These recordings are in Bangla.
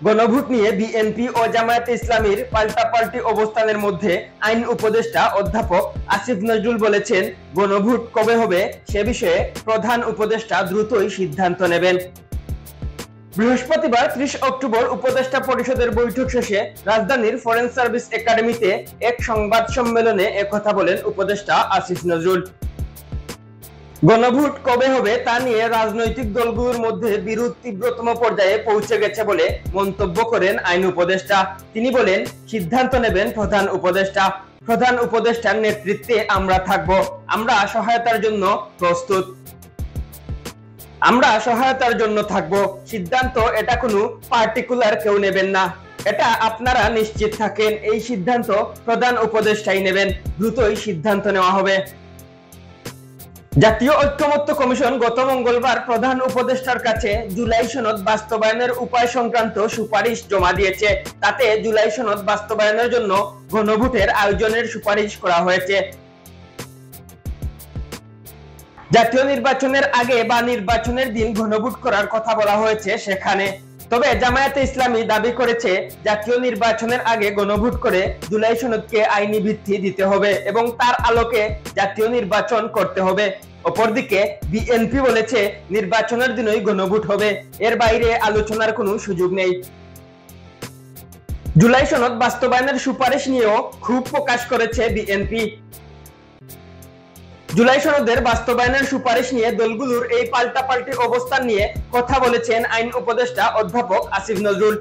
গণভোট নিয়ে বিএনপি ও জামায়াতে ইসলামীর পাল্টাপাল্টি অবস্থানের মধ্যে আইন উপদেষ্টা অধ্যাপক আসিফ নজরুল বলেছেন, গণভোট কবে হবে সে বিষয়ে প্রধান উপদেষ্টা দ্রুতই সিদ্ধান্ত নেবেন। বৃহস্পতিবার 30 অক্টোবর উপদেষ্টা পরিষদের বৈঠক শেষে রাজধানীর ফরেন সার্ভিস একাডেমিতে এক সংবাদ সম্মেলনে একথা বলেন উপদেষ্টা আসিফ নজরুল। গণভোট কবে হবে তা নিয়ে রাজনৈতিক দলগুলোর মধ্যে বিরোধ তীব্রতম পর্যায়ে পৌঁছে গেছে বলে মন্তব্য করেন আইন উপদেষ্টা। তিনি বলেন, সিদ্ধান্ত নেবেন প্রধান উপদেষ্টা। প্রধান উপদেষ্টার নেতৃত্বে আমরা থাকব। আমরা সহায়তার জন্য প্রস্তুত। থাকব। সিদ্ধান্ত এটা কোনো পার্টিকুলার কেউ নেবেন না, এটা আপনারা নিশ্চিত থাকেন। এই সিদ্ধান্ত প্রধান উপদেষ্টাই নেবেন। দ্রুতই সিদ্ধান্ত নেওয়া হবে। জাতীয় ঐক্যমত্য কমিশন গত মঙ্গলবার প্রধান উপদেষ্টার কাছে জুলাই সনদ বাস্তবায়নের উপায় সংক্রান্ত সুপারিশ জমা দিয়েছে। তাতে জুলাই সনদ বাস্তবায়নের জন্য গণভোটের আয়োজনের সুপারিশ করা হয়েছে। জাতীয় নির্বাচনের আগে বা নির্বাচনের দিন গণভোট করার কথা বলা হয়েছে সেখানে। তবে জামায়াতে ইসলামী দাবি করেছে, জাতীয় নির্বাচনের আগে গণভোট করে জুলাই সনদকে আইনি ভিত্তি দিতে হবে এবং তার আলোকে জাতীয় নির্বাচন করতে হবে। অপরদিকে বিএনপি বলেছে, নির্বাচনের দিনই গণভোট হবে, এর বাইরে আলোচনার কোনো সুযোগ নেই। জুলাই সনদ বাস্তবায়নের সুপারিশ নিয়েও ক্ষোভ প্রকাশ করেছে বিএনপি। জুলাই সনদের বাস্তবায়নের সুপারিশ নিয়ে দলগুলোর এই পাল্টাপাল্টি অবস্থান নিয়ে কথা বলেছেন আইন উপদেষ্টা অধ্যাপক আসিফ নজরুল।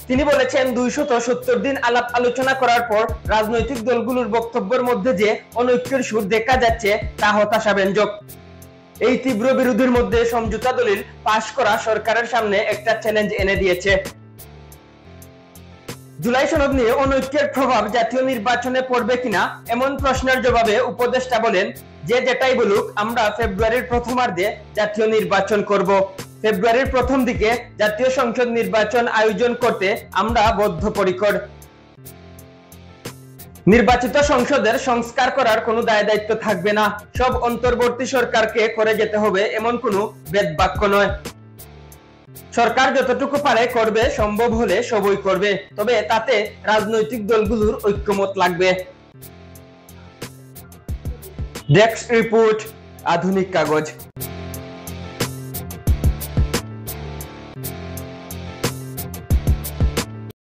তিনি বলেছেন, 270 দিন আলাপ আলোচনা করার পর রাজনৈতিক দলগুলোর বক্তব্যের মধ্যে যে অনৈক্যের সুর দেখা যাচ্ছে তা হতাশাব্যঞ্জক। এই তীব্র বিরোধের মধ্যে সমঝোতা দলিল পাশ করা সরকারের সামনে একটা চ্যালেঞ্জ এনে দিয়েছে। জুলাই সনদ নিয়ে অনৈক্যের প্রভাব জাতীয় নির্বাচনে পড়বে কিনা এমন প্রশ্নের জবাবে উপদেষ্টা বলেন, যে যেটাই বলুক, আমরা ফেব্রুয়ারির প্রথমার্ধে জাতীয় নির্বাচন করব। ফেব্রুয়ারির প্রথম দিকে জাতীয় সংসদ নির্বাচন আয়োজন করতে আমরা বদ্ধপরিকর। নির্বাচিত সংসদের সংস্কার করার কোনো দায় দায়িত্ব থাকবে না। সব অন্তর্বর্তী সরকারকে করে যেতে হবে এমন কোনো বেদবাক্য নয়। সরকার যতটুকু পারে করবে, সম্ভব হলে সবই করবে, তবে তাতে রাজনৈতিক দলগুলোর ঐক্যমত লাগবে। ডেস্ক রিপোর্ট, আধুনিক কাগজ।